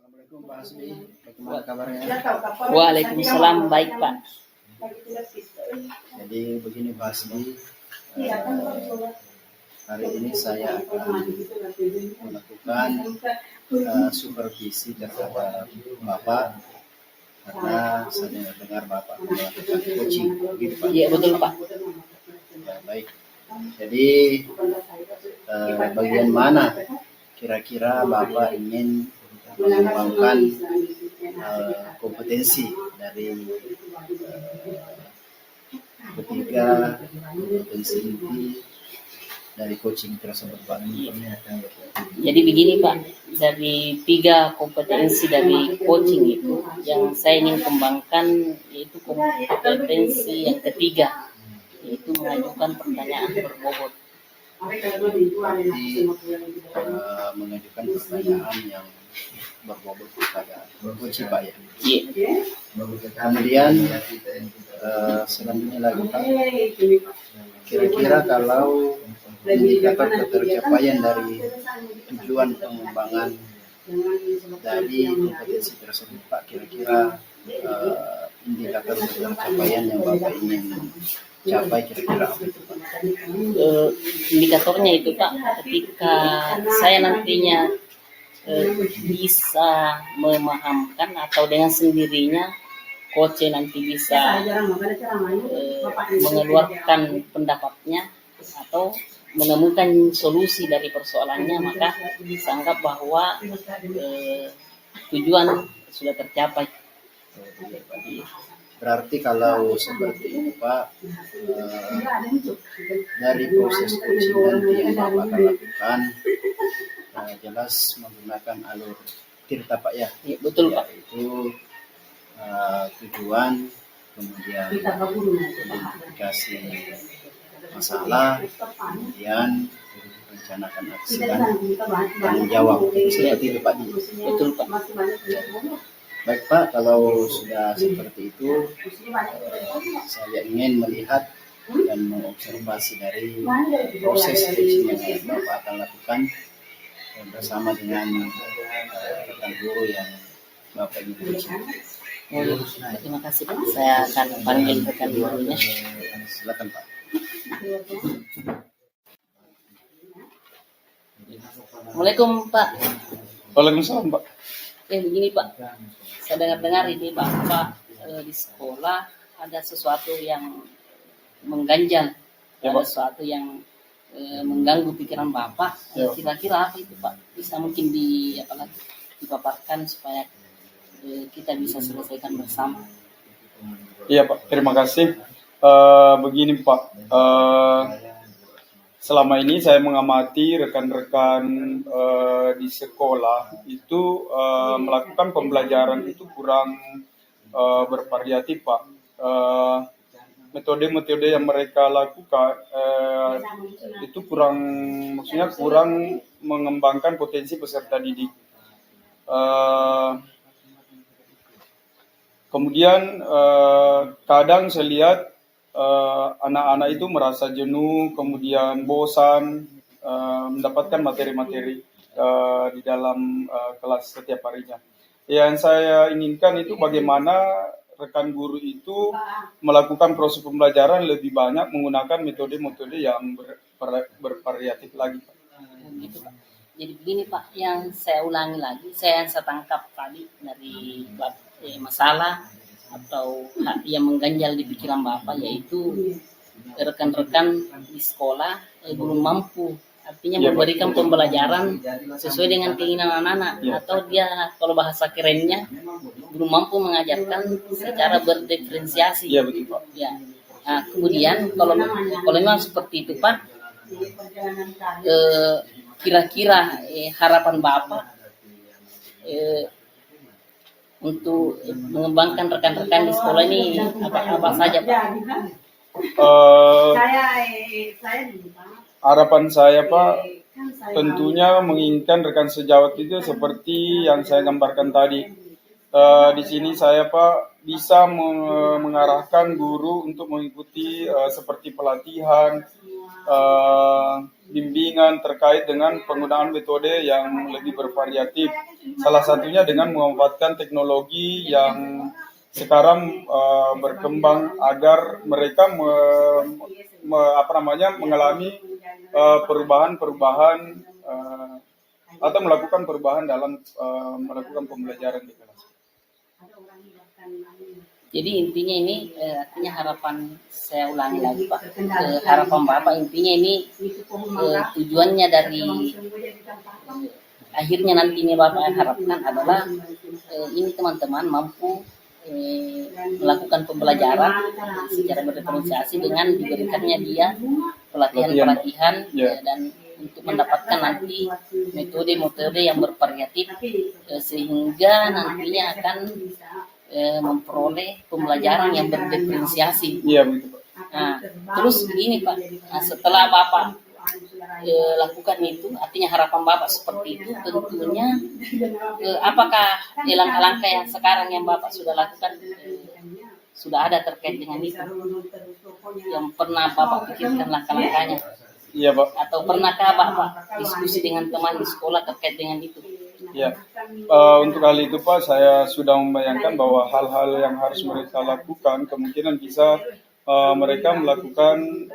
Assalamualaikum Pak Hasbi, bagaimana kabarnya? Waalaikumsalam, baik Pak. Jadi begini Pak Hasbi, hari ini saya akan melakukan supervisi terhadap Bapak karena saya dengar Bapak melakukan coaching, begitu Pak? Iya betul Pak. Ya, baik. Jadi bagian mana kira-kira Bapak ingin mengembangkan kompetensi dari ketiga kompetensi inti dari coaching tersebut Pak? Jadi begini Pak, dari 3 kompetensi dari coaching itu yang saya ingin kembangkan yaitu kompetensi yang ketiga, yaitu mengajukan pertanyaan berbobot. Berarti mengajukan pertanyaan yang berbobot kepada coach Pak ya. Iya. Kemudian selanjutnya lagi Pak, kira-kira kalau indikator ketercapaian dari tujuan pengembangan dari kompetensi tersebut Pak, kira-kira indikator ketercapaian yang Bapak ingin capai kira-kira apa itu Pak? Indikatornya itu Pak, ketika saya nantinya bisa memahamkan atau dengan sendirinya coach nanti bisa mengeluarkan pendapatnya atau menemukan solusi dari persoalannya, maka saya anggap bahwa tujuan sudah tercapai. Berarti kalau seperti itu Pak, dari proses coaching nanti yang Bapak akan lakukan jelas menggunakan alur tirta Pak ya. Iya, betul Pak. Itu tujuan, kemudian identifikasi masalah, kemudian rencanakan aksi dan tanggung jawab. Seperti itu Pak. Betul Pak. Baik Pak, kalau sudah seperti itu, saya ingin melihat dan mengobservasi dari proses coaching yang Bapak akan lakukan bersama dengan rekan guru yang Bapak ingin coaching. Terima kasih Pak, saya akan panggil rekan gurunya. Silakan Pak. Assalamualaikum Pak. Waalaikumsalam Pak. Begini Pak, saya dengar-dengar ini Bapak di sekolah ada sesuatu yang mengganjal, ada sesuatu yang mengganggu pikiran Bapak. Kira-kira apa itu Pak? Bisa mungkin dipaparkan supaya kita bisa selesaikan bersama. Iya Pak, terima kasih. Begini Pak, selama ini saya mengamati rekan-rekan di sekolah itu melakukan pembelajaran itu kurang bervariatif Pak. Metode-metode yang mereka lakukan itu kurang mengembangkan potensi peserta didik. Kemudian kadang saya lihat anak-anak itu merasa jenuh, kemudian bosan mendapatkan materi-materi di dalam kelas setiap harinya. Yang saya inginkan itu bagaimana rekan guru itu melakukan proses pembelajaran lebih banyak menggunakan metode-metode yang bervariatif lagi. Gitu, Pak. Jadi begini Pak, yang saya ulangi lagi, saya tangkap tadi dari masalah atau yang mengganjal di pikiran Bapak, yaitu rekan-rekan di sekolah belum mampu, artinya memberikan pembelajaran sesuai dengan keinginan anak-anak, atau dia kalau bahasa kerennya belum mampu mengajarkan secara berdiferensiasi. Iya betul Pak. Ya. Nah, kemudian kalau memang seperti itu Pak, kira-kira harapan Bapak untuk mengembangkan rekan-rekan di sekolah ini apa saja Pak? Harapan saya Pak, tentunya menginginkan rekan sejawat itu seperti yang saya gambarkan tadi. Di sini saya Pak bisa mengarahkan guru untuk mengikuti seperti pelatihan, bimbingan terkait dengan penggunaan metode yang lebih bervariatif. Salah satunya dengan memanfaatkan teknologi yang sekarang berkembang agar mereka mengalami perubahan-perubahan atau melakukan perubahan dalam melakukan pembelajaran di kelas. Jadi intinya ini artinya harapan saya ulangi lagi Pak, harapan Bapak intinya ini tujuannya dari akhirnya nantinya Bapak yang harapkan adalah ini teman-teman mampu melakukan pembelajaran secara berdiferensiasi dengan diberikannya dia pelatihan-pelatihan dan untuk mendapatkan nanti metode-metode yang bervariatif sehingga nantinya akan memperoleh pembelajaran yang berdiferensiasi. Iya begitu Pak. Nah, terus begini Pak, setelah Bapak lakukan itu, artinya harapan Bapak seperti itu, tentunya apakah langkah-langkah yang sekarang yang Bapak sudah lakukan sudah ada terkait dengan itu? Yang pernah Bapak pikirkan langkah-langkahnya? Iya Pak. Atau pernahkah Bapak diskusi dengan teman di sekolah terkait dengan itu? Ya, untuk hal itu Pak, saya sudah membayangkan bahwa hal-hal yang harus mereka lakukan kemungkinan bisa mereka melakukan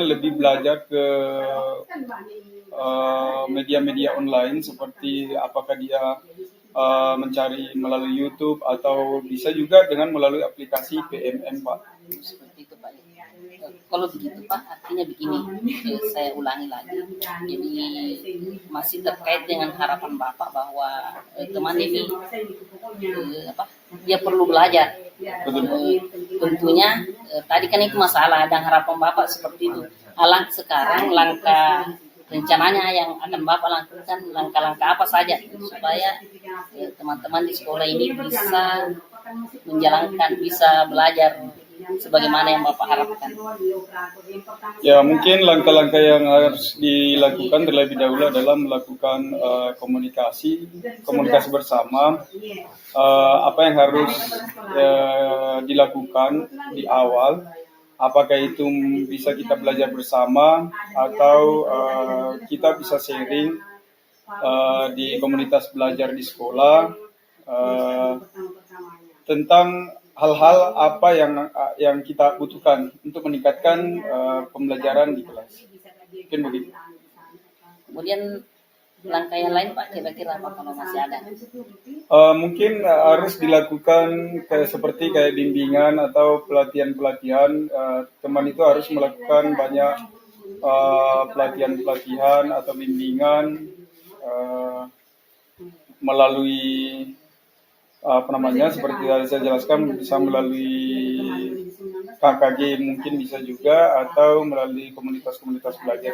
lebih belajar ke media-media online seperti apakah dia mencari melalui YouTube atau bisa juga dengan melalui aplikasi PMM Pak. Seperti itu Pak. Kalau begitu Pak, artinya begini, saya ulangi lagi. Jadi masih terkait dengan harapan Bapak bahwa teman ini dia perlu belajar. Tentunya tadi kan itu masalah dan harapan Bapak seperti itu. Sekarang langkah rencananya yang akan Bapak lakukan langkah-langkah apa saja supaya teman-teman di sekolah ini bisa menjalankan, bisa belajar sebagaimana yang Bapak harapkan. Ya, mungkin langkah-langkah yang harus dilakukan terlebih dahulu adalah melakukan komunikasi bersama. Apa yang harus dilakukan di awal, apakah itu bisa kita belajar bersama atau kita bisa sharing di komunitas belajar di sekolah tentang hal-hal apa yang kita butuhkan untuk meningkatkan pembelajaran di kelas. Mungkin begitu. Kemudian langkah yang lain Pak, kira-kira apa kalau masih ada? Mungkin harus dilakukan seperti kayak bimbingan atau pelatihan-pelatihan. Teman itu harus melakukan banyak pelatihan-pelatihan atau bimbingan melalui seperti yang saya jelaskan, bisa melalui KKG mungkin bisa juga atau melalui komunitas-komunitas belajar.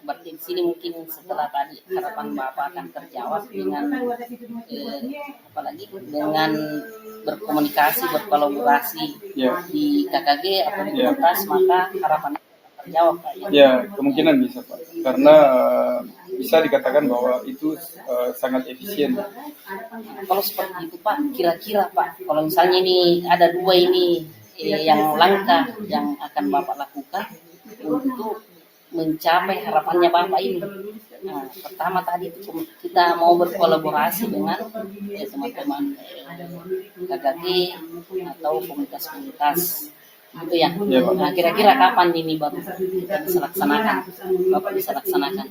Berarti di sini mungkin setelah tadi harapan Bapak akan terjawab dengan apalagi dengan berkomunikasi, berkolaborasi di KKG atau di komunitas, maka harapannya terjawab Pak. Ya, kemungkinan bisa Pak, karena bisa dikatakan bahwa itu sangat efisien. Kalau seperti itu Pak, kira-kira Pak, kalau misalnya ini ada dua ini yang langkah yang akan Bapak lakukan untuk mencapai harapannya Bapak ini. Nah, pertama tadi kita mau berkolaborasi dengan teman-teman KKG atau komunitas-komunitas gitu ya. Nah, kira-kira kapan ini Bapak bisa laksanakan? Bapak bisa laksanakan?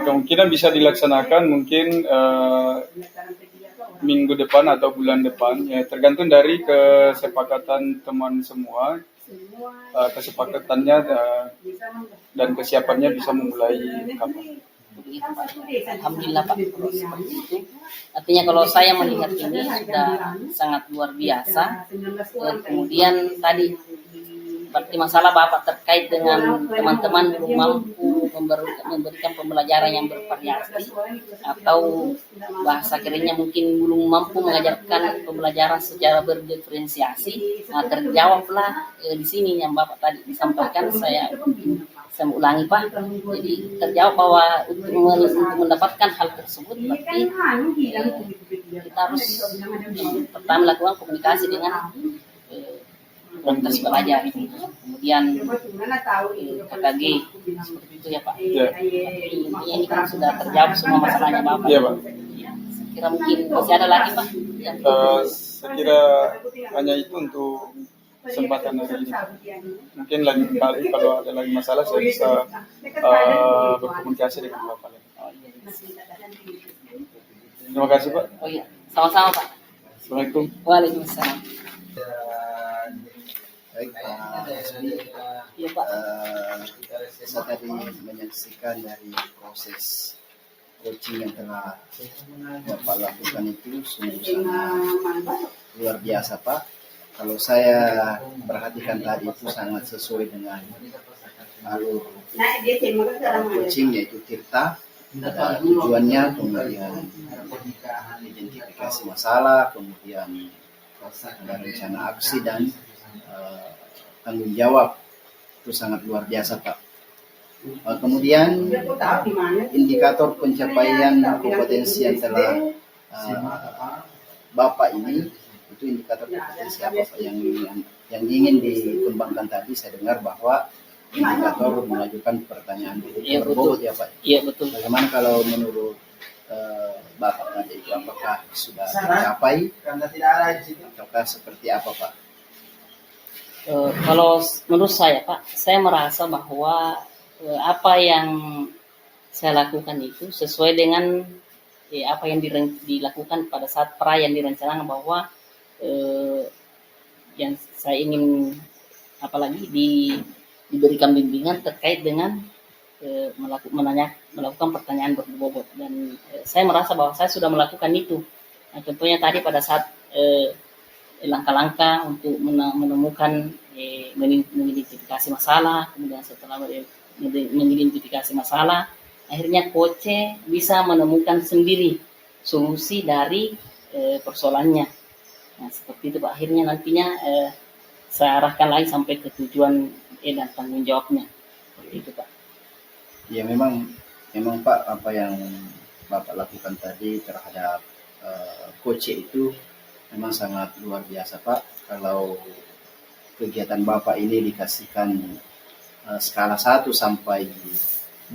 Kemungkinan bisa dilaksanakan mungkin minggu depan atau bulan depan, ya tergantung dari kesepakatan teman semua, kesepakatannya dan kesiapannya bisa memulai kapan. Alhamdulillah Pak, kalau seperti itu. Artinya kalau saya melihat ini sudah sangat luar biasa. Kemudian tadi berarti masalah Bapak terkait dengan teman-teman belum mampu memberikan pembelajaran yang bervariasi atau bahasa kerennya mungkin belum mampu mengajarkan pembelajaran secara berdiferensiasi. Nah, terjawablah di sini yang Bapak tadi disampaikan, saya saya mau ulangi Pak. Jadi terjawab bahwa untuk mendapatkan hal tersebut berarti kita harus pertama lakukan komunikasi dengan komunitas belajar, kemudian KKG seperti itu ya Pak. Ya. Tapi ini kan sudah terjawab semua masalahnya Bapak. Iya, Pak. Ya, saya kira mungkin masih ada lagi Pak. Yang Saya kira hanya itu untuk kesempatan hari ini. Mungkin lain kali kalau ada lagi masalah saya bisa berkomunikasi dengan Bapak lagi. oh, iya. Terima kasih Pak. Oh iya, sama-sama Pak. Assalamualaikum. Waalaikumsalam. Baik Pak Hasbi, Iya Pak. saya tadi menyaksikan dari proses coaching yang telah Bapak lakukan itu sungguh sangat luar biasa Pak. Kalau saya perhatikan tadi itu sangat sesuai dengan alur coaching, yaitu Tirta. Ada tujuannya, kemudian identifikasi masalah, kemudian ada rencana aksi dan tanggung jawab. Itu sangat luar biasa Pak. Kemudian indikator pencapaian kompetensi yang telah Bapak ini, itu indikator kompetensi apa Pak yang ingin dikembangkan tadi. Saya dengar bahwa indikator mengajukan pertanyaan berbobot ya Pak. Iya betul. Bagaimana kalau menurut Bapak tadi itu, apakah sudah tercapai? Ataukah seperti apa Pak? Kalau menurut saya Pak, saya merasa bahwa apa yang saya lakukan itu sesuai dengan apa yang dilakukan pada saat perayaan direncanakan, bahwa yang saya ingin apalagi diberikan bimbingan terkait dengan melakukan pertanyaan berbobot, dan saya merasa bahwa saya sudah melakukan itu. Nah, contohnya tadi pada saat langkah-langkah untuk menemukan mengidentifikasi masalah, kemudian setelah mengidentifikasi masalah, akhirnya coach bisa menemukan sendiri solusi dari persoalannya. Nah, seperti itu Pak. Akhirnya nantinya saya arahkan lagi sampai ke tujuan dan tanggung jawabnya. Seperti itu Pak. Ya memang Pak, apa yang Bapak lakukan tadi terhadap coach itu memang sangat luar biasa Pak. Kalau kegiatan Bapak ini dikasihkan skala 1 sampai 8,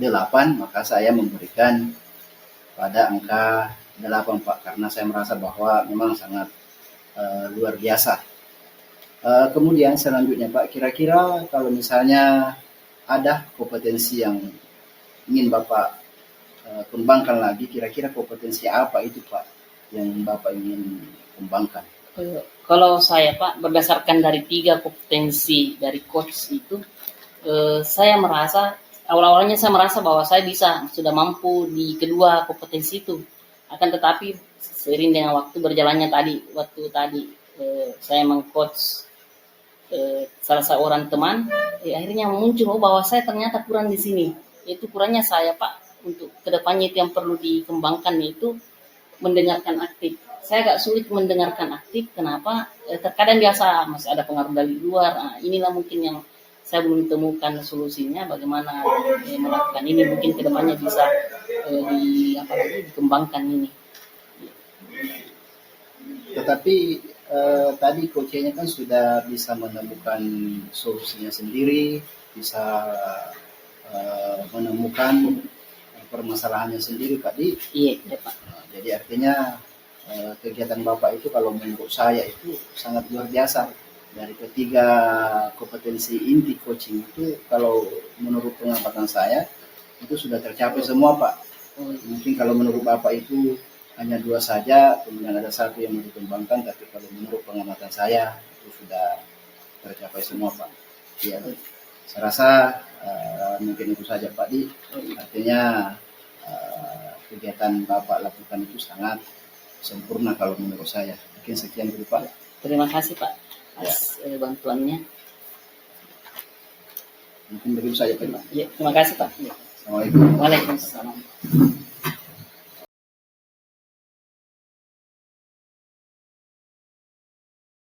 maka saya memberikan pada angka 8 Pak, karena saya merasa bahwa memang sangat luar biasa. Kemudian selanjutnya Pak, kira-kira kalau misalnya ada kompetensi yang ingin Bapak kembangkan lagi, kira-kira kompetensi apa itu Pak yang Bapak ingin kembangkan? Kalau saya Pak, berdasarkan dari 3 kompetensi dari coach itu, saya merasa awal-awalnya saya merasa bahwa saya sudah mampu di kedua kompetensi itu. Akan tetapi seiring dengan waktu berjalannya waktu tadi saya mengcoach salah seorang teman, akhirnya muncul bahwa saya ternyata kurang di sini. Itu kurangnya saya Pak. Untuk kedepannya itu yang perlu dikembangkan, yaitu mendengarkan aktif. Saya agak sulit mendengarkan aktif. Kenapa? Terkadang biasa masih ada pengaruh dari luar. Nah, inilah mungkin yang saya belum temukan solusinya. Bagaimana melakukan ini? Mungkin kedepannya bisa dikembangkan ini. Tetapi tadi coachnya kan sudah bisa menemukan solusinya sendiri, bisa menemukan permasalahannya sendiri Pak Di. Iya Pak. Jadi artinya kegiatan Bapak itu kalau menurut saya itu sangat luar biasa. Dari ketiga kompetensi inti coaching itu, kalau menurut pengamatan saya itu sudah tercapai semua Pak. Mungkin kalau menurut Bapak itu hanya 2 saja, kemudian ada 1 yang mau dikembangkan, tapi kalau menurut pengamatan saya itu sudah tercapai semua Pak. Ya, saya rasa mungkin itu saja Pak Di. Artinya kegiatan Bapak lakukan itu sangat sempurna kalau menurut saya. Mungkin sekian dulu Pak. Terima kasih Pak atas bantuannya. Mungkin begitu saja Pak. Ya, terima kasih Pak. Assalamualaikum. Waalaikumsalam.